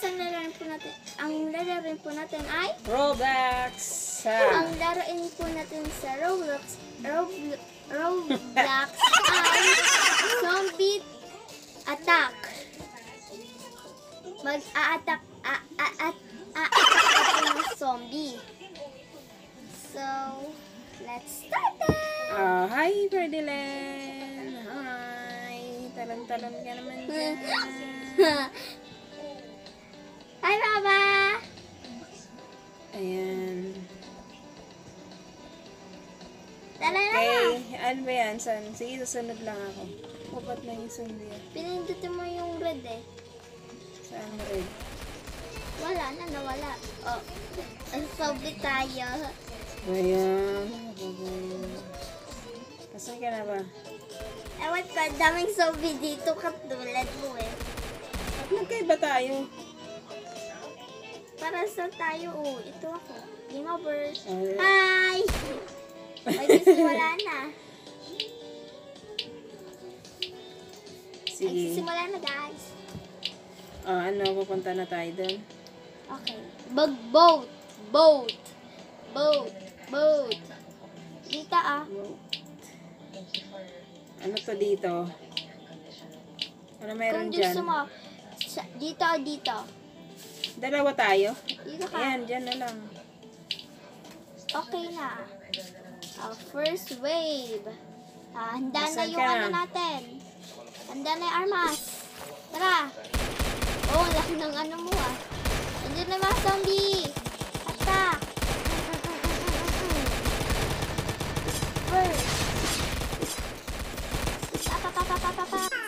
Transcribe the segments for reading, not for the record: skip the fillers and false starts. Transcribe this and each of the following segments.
ang lalaroin po natin ay Roblox. ang laruin po natin sa Roblox ay zombie attack. Mag-a-attack ako ng zombie. So, let's start it! Hi, Ferdinand. Hi. Talon-talon ka naman dyan. Hi, Baba! Ayan. Tara na! Okay, ano ba yan? Sige, susunod lang ako. Upat na yung zombie. Pinindot mo yung red eh. Saan red? Wala na, nawala. Oh, zombie tayo. Ayan. Nasaan ka na ba? Ewan ko, daming zombie dito katulad mo eh. At nagkaiba tayo. Para sa tayo, oh, ito ako. Game over. Ay. Hi! Ay, kasi wala na. Ay, Sige. sisimula na guys. Ano, pupunta na tayo doon. Okay. Boat. Dito ah. Ano to dito? Ano meron Kung gusto dyan? mo, dito. Dalawa tayo? Dito ka. Ayan, dyan na lang. Okay na. First wave. Handa na Nasaan yung ka? ano natin. Handa na yung armas. Tara. Oh, laki ng ano mo ah. Nandiyan na mga zombie. Attack. First. Pa.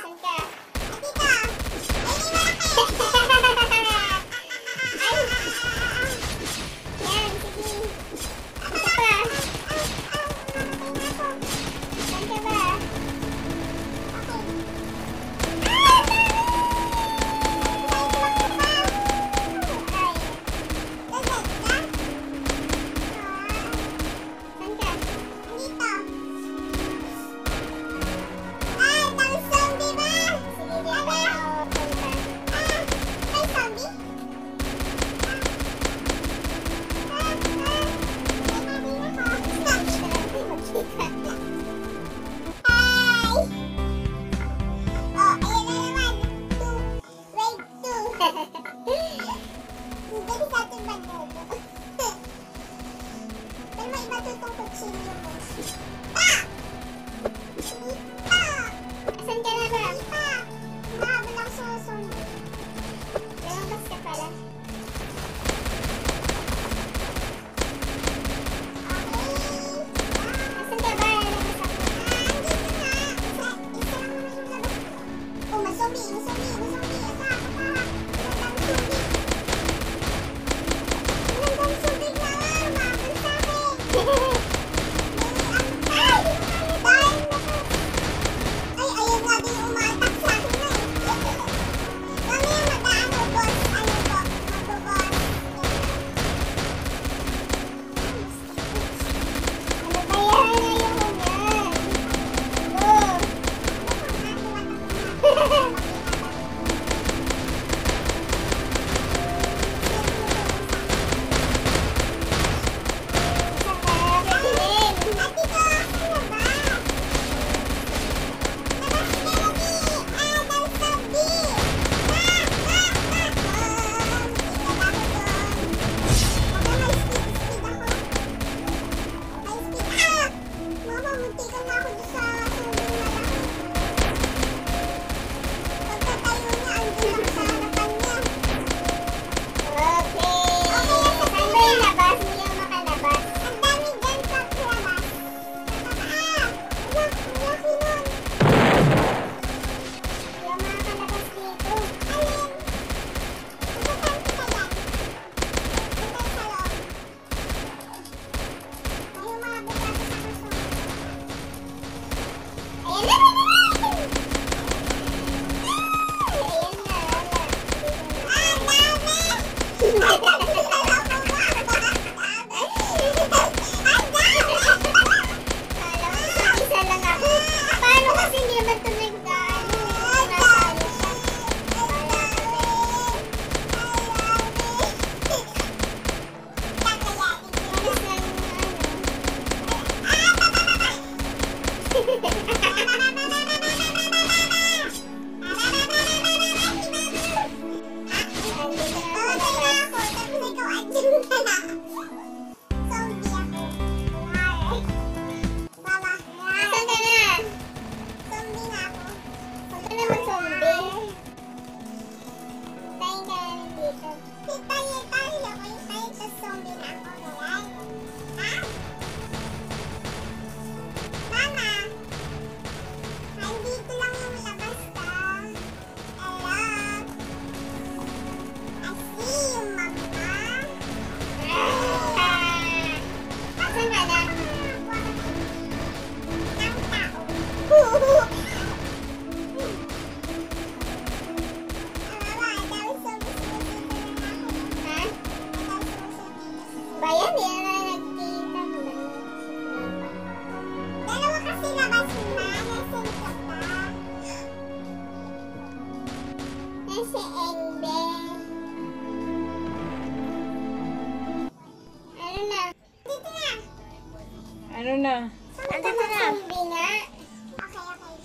Ano na? Andito na.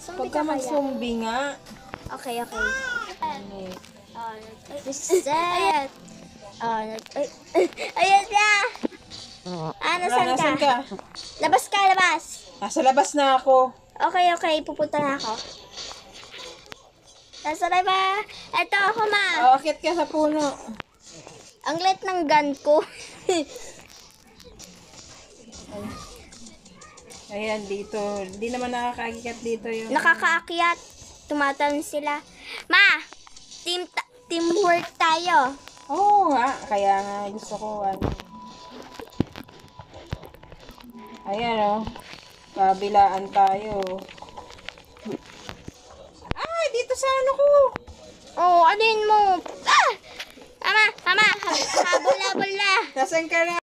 Huwag ka mag-zombie nga. Okay, okay. Ano? Reset. Ayan na. Nasaan Nasaan ka? ka? Labas ka, labas. Nasa labas na ako. Okay, okay. Pupunta na ako. Nasaan na ba? Eto ako, ma. Akit ka sa puno. Ang liit ng gun ko. Ayan, dito. Hindi naman nakakakikat dito yung... Nakakaakyat. Tumatalon sila. Ma! Teamwork tayo. Oo nga. Kaya nga gusto ko ano. Ayan o. Kabilaan tayo. Ay, dito sa ano ko. Oh, anin mo? Ah! Mama, habol-habol na. Nasaan ka na?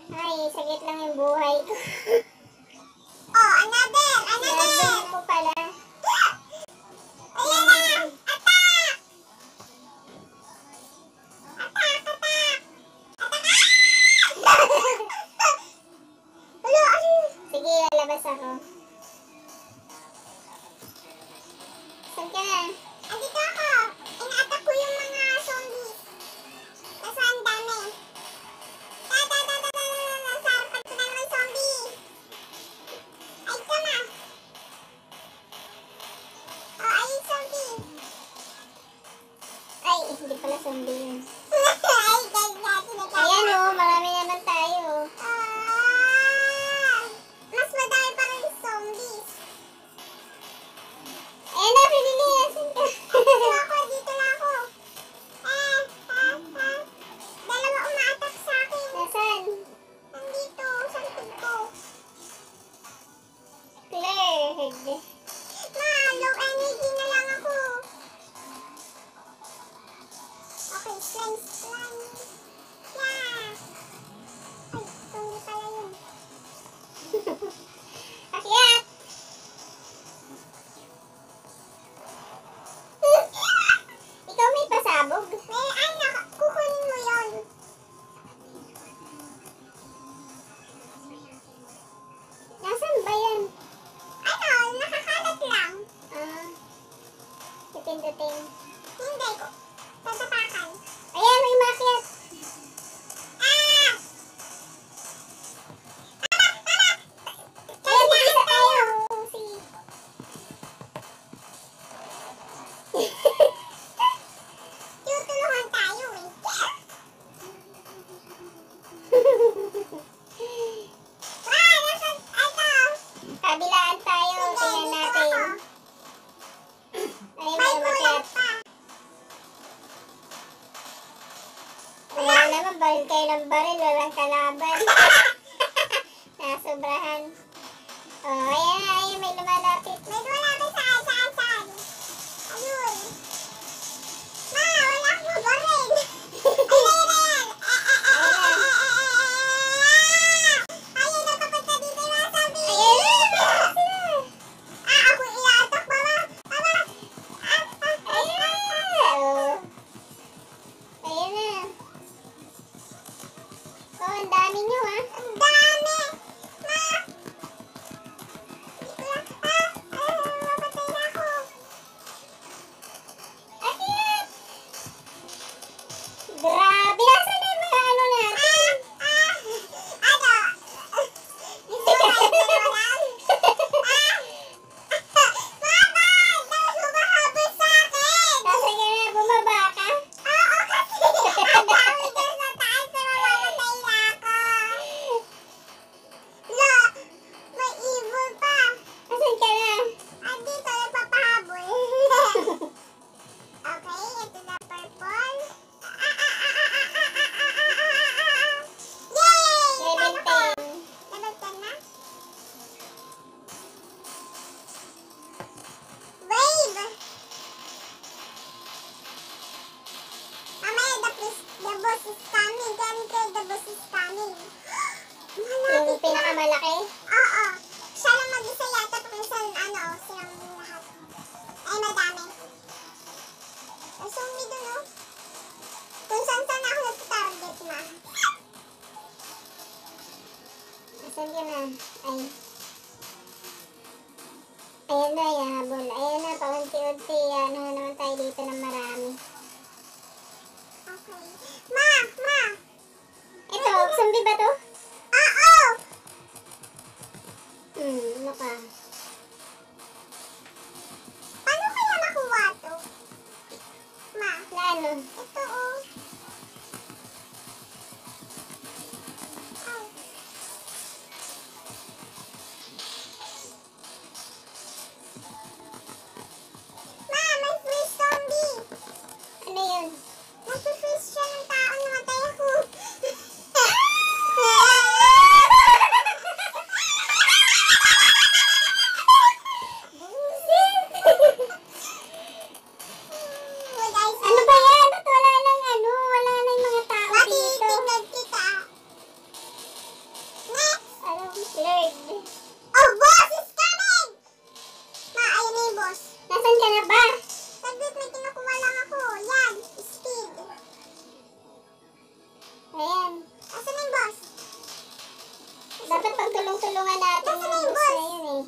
Ay, saglit lang yung buhay ko. Oh, another! Another mo pala. Ayan na! Attack! Attack! Attack! Attack! Hello, ano? Sige, lalabas ako. Saan ka na? Andito ako. Ina-attack ko yung mga zombies. Kaso ang dami. Hindi pala zombie yun. Ayan o, marami naman tayo. Mas madami pa rin zombies. Ayan na, pinili. Dito ako, dito na ako. Dalawa umaatak sa akin. Nasaan? Nandito, sa likod ko. Clear. Ma, low energy na lang ako. Okay, slime. Yeah. Ay, zombie pala yun. Akyat! Ikaw may pasabog? May anak, kukunin mo yun. Nasaan ba yan? Ano, nakakalat lang. Pipindutin. Hindi ko. Tatapakan. Ayan, may makyat. Ah! Kaya na tayo. Tutulungan tayo eh. Nasaan? Ito. Kabilaan tayo. Tingnan natin. Ay, may makyat. Wala naman, baril kayo ng baril, walang kalaban. Nasobrahan. Oh, ayan, may lumalapit. May lumalapit saan? Ayun. Ma, wala akong baril. Ayan. Ayun, napapunta dito yung mga sabi. Ayan. Ako i-attack, mama. Mama. Ayan. ang dami nyo ha. Ang dami! Ma! Mapatay na ako. Akit! Grabe! Nasaan na yung mga ano natin? Ano? Ito na yung lang? Mama! Dahil humahabol sa akin! Kasi ka na, bumaba ka? Oo, kasi ang dami doon sa taas na mamamatay na ako. La! May evil pa! Asan ka na? Andito, nagpapahabol. Okay, ito na purple. Yay! Level 10. Level 10 na? Wave! Mamaya, the boss is coming. Ganito, the boss is coming. Yung pinakamalaki? Oo. Siya lang mag-isa yata kung saan, silang lahat. Ay, madami. Assume me dun, oh. Kung saan ako nag-target, ma. Asan ka na? Ay. Ayan na, yahabol. Ayan na, paunti-unti. Ano na naman tayo dito ng marami. Okay. Ma! Ito, zombie ba to? Oo! Ano ka? Paano kaya nakuha to? Ma? Na ano? Ito, oh. Ay. Ma, may freeze zombie! Ano yun? Nag-freeze siya ng tao, namatay ako. Ano ba yan? Ba't wala nang wala nang mga tao dito? Matitignan kita. Next! Lord. Oh, boss is coming! Ma, ayun na yung boss. Nasaan ka na ba? Saglit, may kinukuha lang ako. Yan, speed. Ayan. Nasaan na yung boss? Dapat pagtulong-tulungan natin yung boss na yun eh.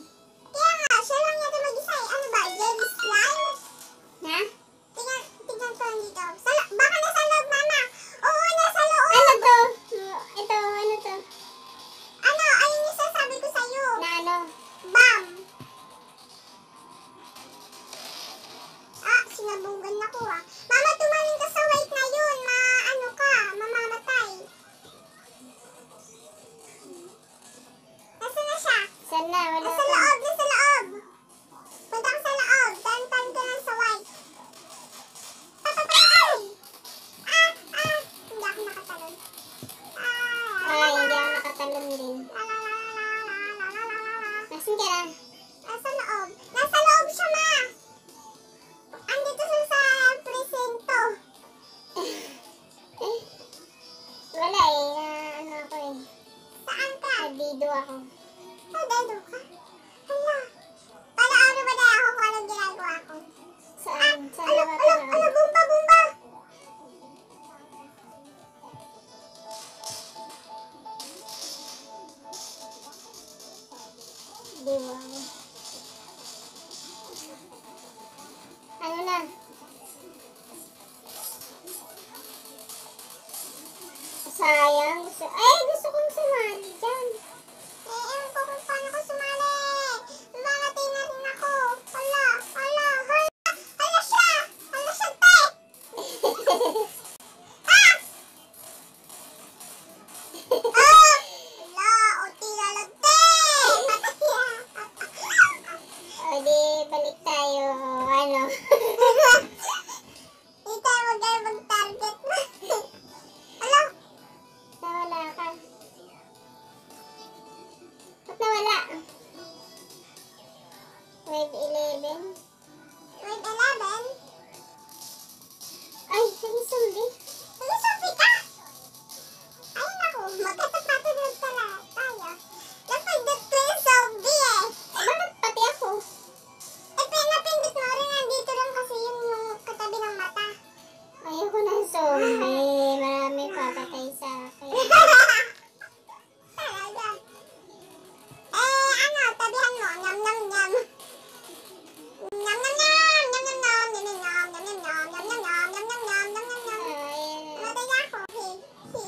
Kaya nga, siya lang yata mag-isa eh. Ano ba, jelly slime? Ha? Tingnan ko lang dito. Baka nasa loob, mama. Oo, nasa loob. Ano to? Ito, ano to? Ano, ayun yung sasabi ko sa'yo. Na ano? Bam. Sinabunggan na ko ah. Mama, tumalin ka sa white na yun. Mamamatay. Nasaan na siya? Saan na? Wala nasa loob. Punta ka sa loob. Tan ka lang sa white. Ay! Hindi ako nakatalon. Ay, hindi ako nakatalon din. Nasaan ka na? Nasa loob. Nasa loob siya, ma! Andito siya sa presento. Wala eh. Ako eh. Saan ka? Nagdido ako. Nagdido ka? Hala. Ano ba dahil ako kung anong ginagawa ko? Saan? Saan na ba ito? Bumba! Diwa ako. Ano na? Sayang. Gusto kong sumali dyan. Ewan ko kung paano ko sumali. Mamatay na rin ako. Hala siya! Te! O di, balik tayo. Hindi tayo mag-target na. Nawala ka.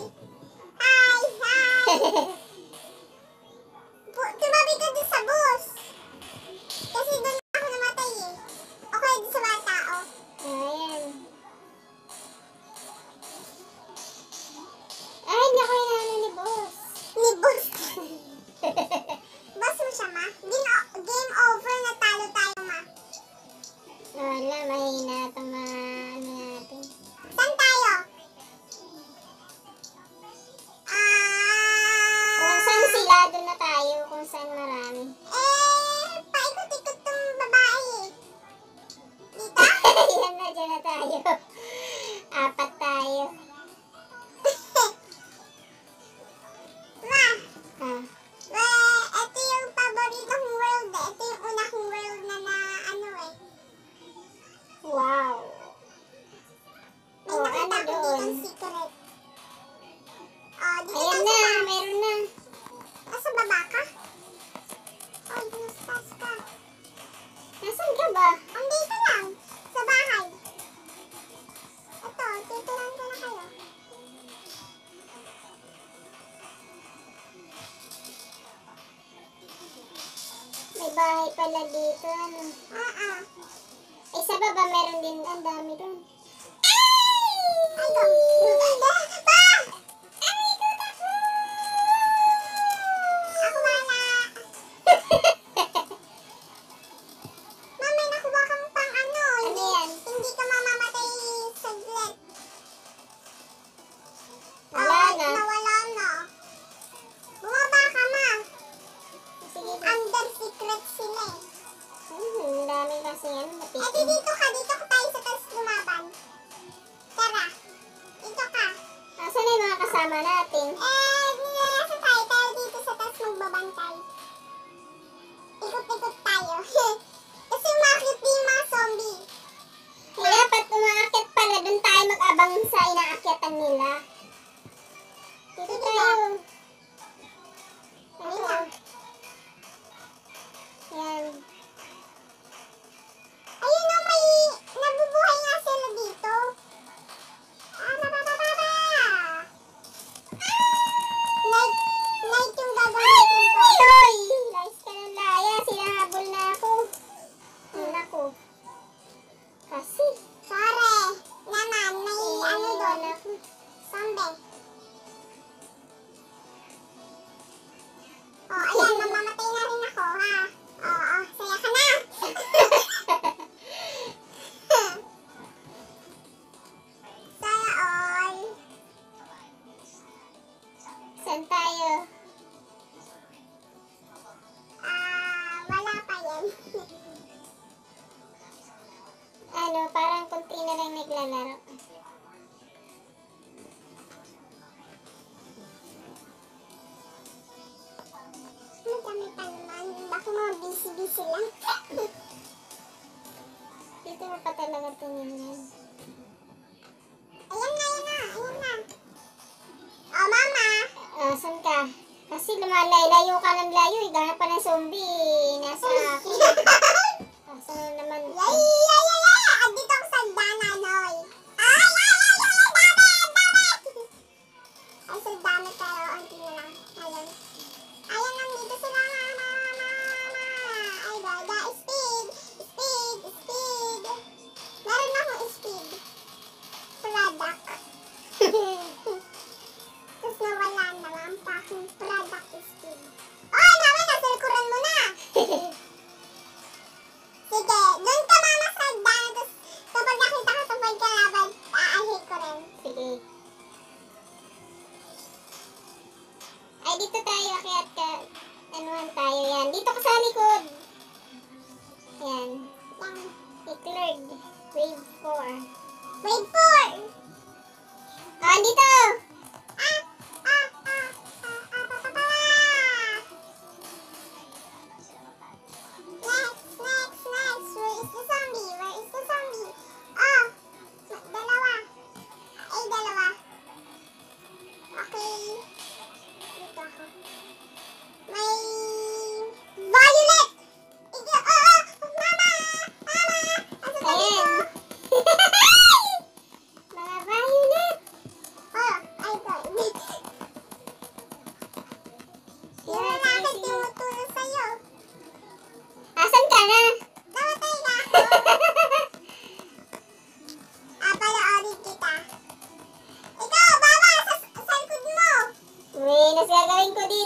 Hi! Hi! Tumabi ka dun sa bus. Kasi doon ako namatay eh. Ako yung sa mga tao. Ayan. Ay, hindi ako inaano ni boss. Ni boss? Boss mo siya, ma? Game over, natalo tayo, ma. Wala, mahina itong mga ano natin. Saan tayo? Kung saan sila, doon na tayo. Kung saan marami. Paikot-ikot tong babae eh. Dito? Yan na, dyan na tayo. Apat tayo. Ma! Ito yung paboritong world eh. Ito yung una kong world na ano eh. Wow! May nakita ko ditong secret. Dito Ayan na, meron na. Nasa baba ka? Ginastas ka. Nasaan ka ba? Andito lang, sa bahay. Ito, tutulan ko na kayo. May bahay pala dito, ano? Eh, sa baba meron din, ang dami doon. Ay, ganda! Pa! Ay, ikot ako! Ako wala. May nakuha kang pang ano. Ano yan? Hindi ka mamamatay saglit. Wala na. Nawala na. Bumaba ka, ma. Sige, Under secret sila eh. ang dami kasi yan, Edi dito ka tayo sa taas lumaban. Tara, dito ka. Nasaan na yung mga kasama natin? Nasa tayo dito sa taas magbabantay. Ikot-ikot tayo. Kasi umakit din yung mga zombie. Kaya dapat umaakit pala, doon tayo mag-abang sa inaakyatan nila. Dito tayo. Ayun na. Yan. Ayun na, may nabubuhay nga sila dito. Babababa! Night yung gagamitin ko. Hoy! Layas ka ng laya, sinahabol na ako. Naku. Kasi, Sorry. Naman, may ano doon. ako. Zombie. Ayan, mamamatay na rin ako, ha? Oo, saya ka na. Sana all. Saan tayo? Wala pa yan. Ano, parang kunti na lang naglalaro. Madami pa naman. Baka mga busy-busy lang. Dito mo pa talaga tingin. Ayan na, ayan na, ayan na. Oh, mama. Saan ka? Kasi lumalayo ka ng layo, ganap pa ng zombie. Nasa akin. Saan naman? Yay, yay, yay, yay. Andito ako sa Dananoy. Ay, ay, ay, ay, ay, dami. Ay, sa dami pero unti na lang. Ayun. Ayun, nandito sila. Ay, dada. Speed. Speed. Speed. Meron akong speed. Product. Tapos nawala naman pa akong product speed. Oh, naman, nasa likuran mo na. Sige, doon ka mama sa hagdan. Tapos kapag nakita ko sa may kalaban, aahin ko rin. Sige. Ay, dito tayo, akyat ka. Anuhan tayo yan. Dito ka sa likod. Yan. Yan. Declared. Wave 4. Wave 4! Dito! Next. Where is the zombie? Oh, dalawa. Ay, dalawa. Okay. Dito ako. May violet! Mama! Asa tayo? Ayan. Mga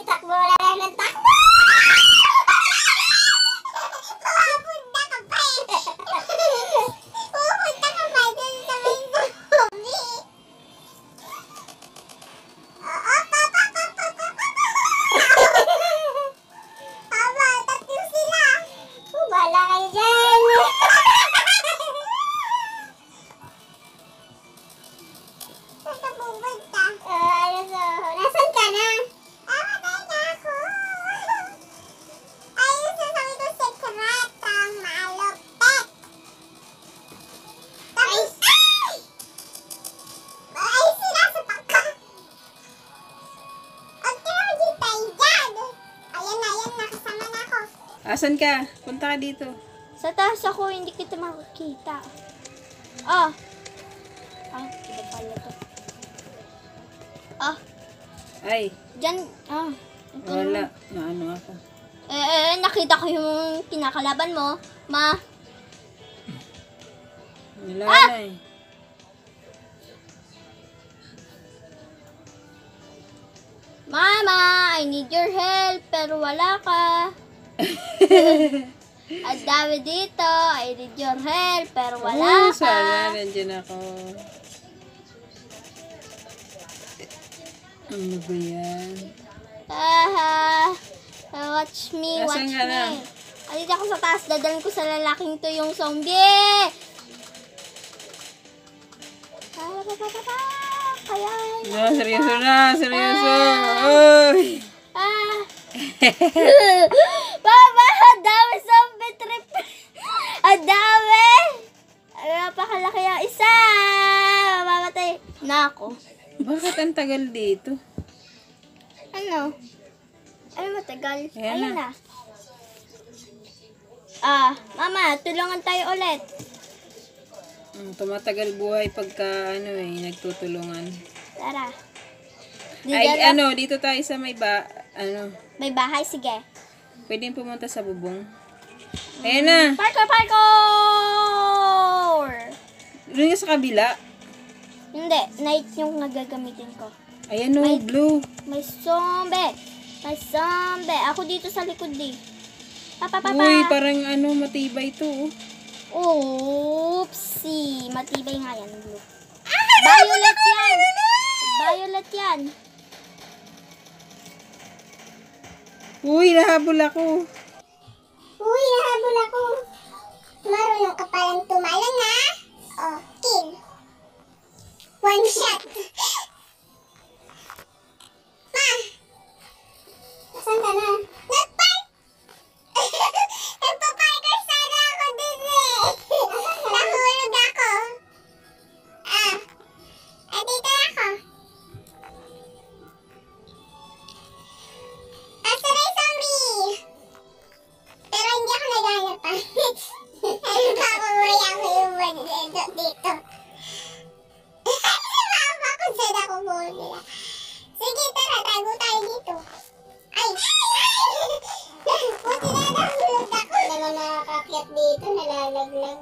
takbo na lang ng takbo. Pupunta ka pa eh. Pupunta ka pa dun sa may zombie. Aba, tatlo sila. Bahala kayo dyan. Saan ka pupunta? Nasaan ka na? Matay na ako. Ayun, sasabi ko sekretong malupit. Tapos, ay, sinasapak ka. Huwag ka naman dyan tayo dyan. Ayan na, nakasama na ako. Asan ka? Punta ka dito. Sa taas ako, hindi kita makikita. Ah. Iba pala to. Ay, Diyan, ito wala. Naano ako. nakita ko yung kinakalaban mo. Wala na eh. Mama, I need your help, pero wala ka. Ang dami dito, I need your help, pero wala ka. Sana, nandiyan ako. Ano ba yan? Watch me, Nasaan watch ka na? me. Andito ako sa taas, dadalhin ko sa lalaking to yung zombie. Kaya, No, seryoso na, seryoso. Oy! Mama, ang dami zombie trip. Ang dami. Napakalaki ang isa. Mamamatay na ako. Bakit ang tagal dito? Ano? Ano matagal? Ayan Ayun na. na. Mama, tulungan tayo ulit. Tumatagal buhay pagka nagtutulungan. Tara. Ay, dito tayo sa may May bahay, sige. pwedeng pumunta sa bubong. Ayan na. Parkour! Doon nga sa kabila. Hindi, night yung nagagamitin ko. Ayan o, blue. May zombie! May zombie! Ako dito sa likod eh. Uy, parang matibay to. Oopsie! Matibay nga yan, blue. Violet yan! Violet yan! Uy, nahabol ako. Uy, nahabol ako. Marunong ka palang tumalang ha? Oh, kill. One shot. Ma! Saan ka na? Nagpa-parkour sana ako dun eh. Nahulog ako. Dito na ako. Asaray zombie! Pero hindi ako naghanap pa. Papamuya ko yung bandito dito. Mama kung saan ako muna. Sige, tara, tago tayo dito. Ay! Buti na nahulog ako. Naman nakakakyat dito, nalalaglag.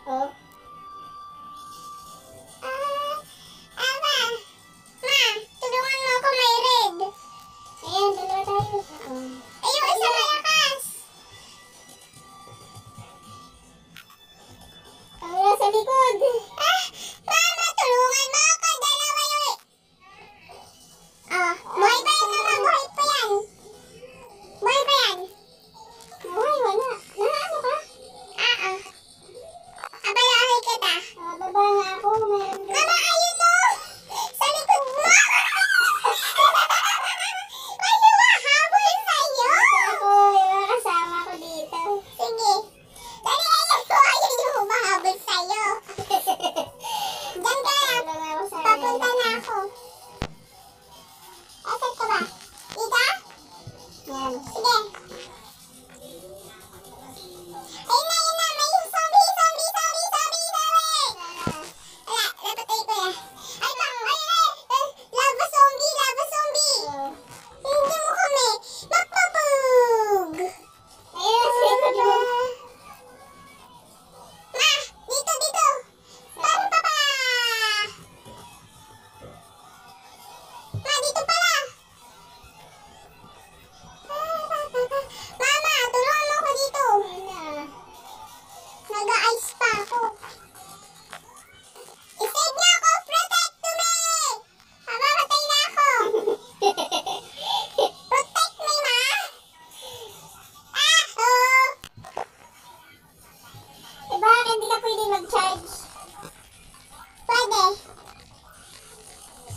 Oh. Ma! Tulungan mo ako, may red. Ayan, dalawa tayo. Ay, yung isa malakas. Wala sa likod. Mama, tulungan mo ako. Dalawa yun. Buhay pa yan, mama. Buhay pa yan. Buhay pa yan. Buhay, wala. Nahano ka? Abala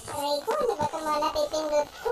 Aray ko, ano ba itong mga napipindot ko?